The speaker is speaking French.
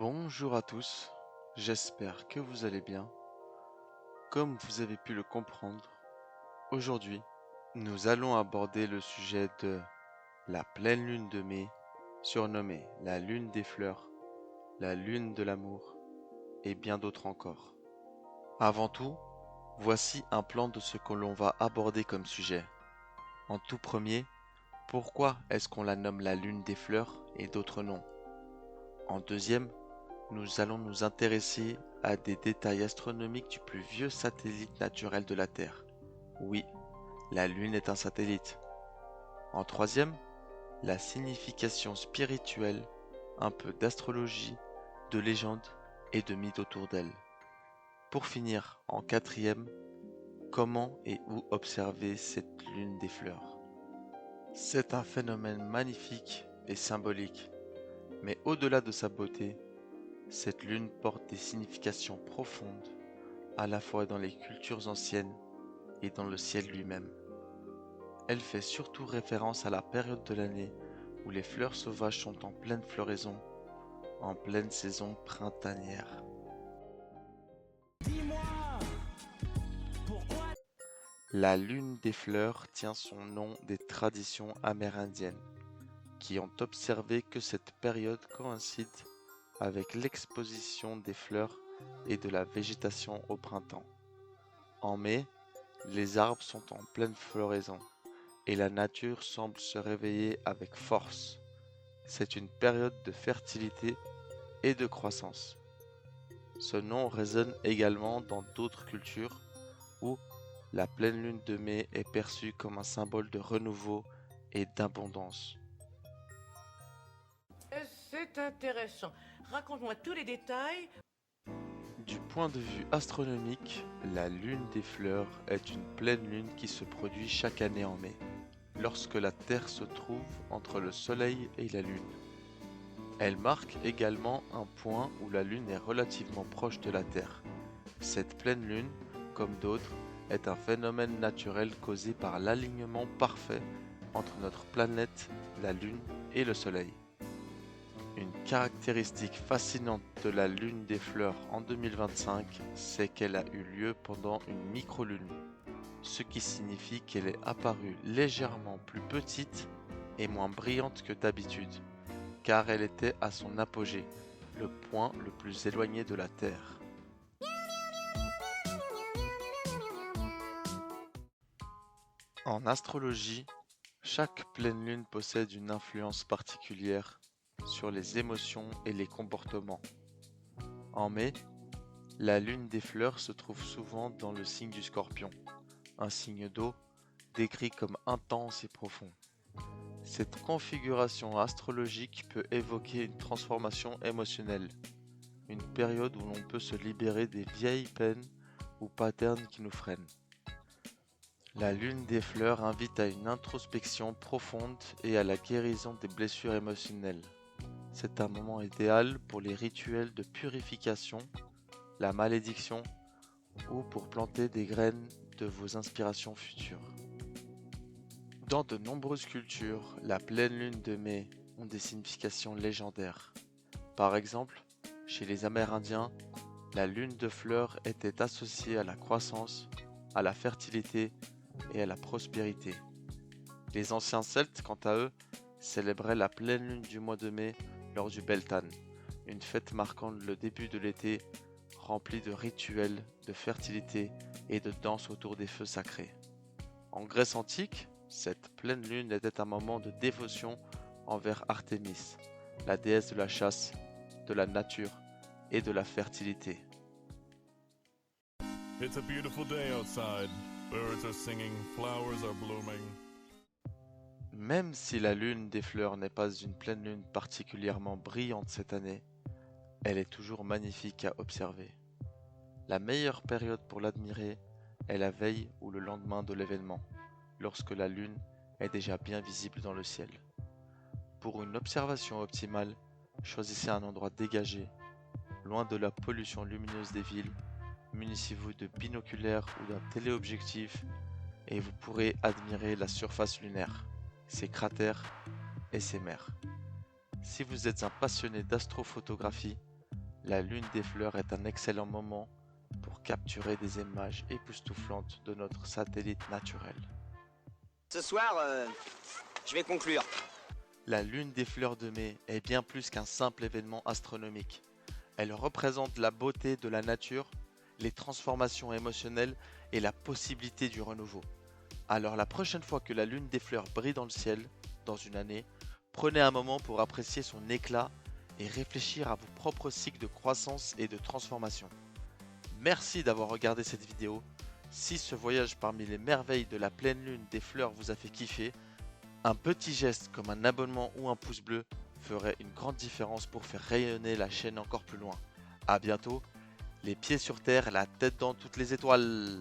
Bonjour à tous, j'espère que vous allez bien. Comme vous avez pu le comprendre, aujourd'hui, nous allons aborder le sujet de la pleine lune de mai, surnommée la lune des fleurs, la lune de l'amour et bien d'autres encore. Avant tout, voici un plan de ce que l'on va aborder comme sujet. En tout premier, pourquoi est-ce qu'on la nomme la lune des fleurs et d'autres noms? En deuxième, nous allons nous intéresser à des détails astronomiques du plus vieux satellite naturel de la Terre. Oui, la Lune est un satellite. En troisième, la signification spirituelle, un peu d'astrologie, de légende et de mythes autour d'elle. Pour finir, en quatrième, comment et où observer cette lune des fleurs. C'est un phénomène magnifique et symbolique, mais au-delà de sa beauté, cette lune porte des significations profondes, à la fois dans les cultures anciennes et dans le ciel lui-même. Elle fait surtout référence à la période de l'année où les fleurs sauvages sont en pleine floraison, en pleine saison printanière. La lune des fleurs tient son nom des traditions amérindiennes, qui ont observé que cette période coïncide avec l'exposition des fleurs et de la végétation au printemps. En mai, les arbres sont en pleine floraison et la nature semble se réveiller avec force. C'est une période de fertilité et de croissance. Ce nom résonne également dans d'autres cultures où la pleine lune de mai est perçue comme un symbole de renouveau et d'abondance. C'est intéressant. Raconte-moi tous les détails. Du point de vue astronomique, la lune des fleurs est une pleine lune qui se produit chaque année en mai, lorsque la Terre se trouve entre le Soleil et la Lune. Elle marque également un point où la Lune est relativement proche de la Terre. Cette pleine Lune, comme d'autres, est un phénomène naturel causé par l'alignement parfait entre notre planète, la Lune et le Soleil. Une caractéristique fascinante de la lune des fleurs en 2025, c'est qu'elle a eu lieu pendant une microlune, ce qui signifie qu'elle est apparue légèrement plus petite et moins brillante que d'habitude, car elle était à son apogée, le point le plus éloigné de la Terre. En astrologie, chaque pleine lune possède une influence particulière sur les émotions et les comportements. En mai, la lune des fleurs se trouve souvent dans le signe du Scorpion, un signe d'eau décrit comme intense et profond. Cette configuration astrologique peut évoquer une transformation émotionnelle, une période où l'on peut se libérer des vieilles peines ou patterns qui nous freinent. La lune des fleurs invite à une introspection profonde et à la guérison des blessures émotionnelles. C'est un moment idéal pour les rituels de purification, la malédiction ou pour planter des graines de vos inspirations futures. Dans de nombreuses cultures, la pleine lune de mai ont des significations légendaires. Par exemple, chez les Amérindiens, la lune de fleurs était associée à la croissance, à la fertilité et à la prospérité. Les anciens Celtes, quant à eux, célébraient la pleine lune du mois de mai lors du Beltane, une fête marquant le début de l'été, remplie de rituels, de fertilité et de danse autour des feux sacrés. En Grèce antique, cette pleine lune était un moment de dévotion envers Artémis, la déesse de la chasse, de la nature et de la fertilité. It's a beautiful day outside. Birds are singing, flowers are blooming. Même si la lune des fleurs n'est pas une pleine lune particulièrement brillante cette année, elle est toujours magnifique à observer. La meilleure période pour l'admirer est la veille ou le lendemain de l'événement, lorsque la lune est déjà bien visible dans le ciel. Pour une observation optimale, choisissez un endroit dégagé, loin de la pollution lumineuse des villes, munissez-vous de binoculaires ou d'un téléobjectif et vous pourrez admirer la surface lunaire, ses cratères et ses mers. Si vous êtes un passionné d'astrophotographie, La lune des fleurs est un excellent moment pour capturer des images époustouflantes de notre satellite naturel. Ce soir, je vais conclure. La lune des fleurs de mai est bien plus qu'un simple événement astronomique. Elle représente la beauté de la nature, les transformations émotionnelles et la possibilité du renouveau. Alors la prochaine fois que la lune des fleurs brille dans le ciel, dans une année, prenez un moment pour apprécier son éclat et réfléchir à vos propres cycles de croissance et de transformation. Merci d'avoir regardé cette vidéo. Si ce voyage parmi les merveilles de la pleine lune des fleurs vous a fait kiffer, un petit geste comme un abonnement ou un pouce bleu ferait une grande différence pour faire rayonner la chaîne encore plus loin. A bientôt, les pieds sur terre, la tête dans toutes les étoiles.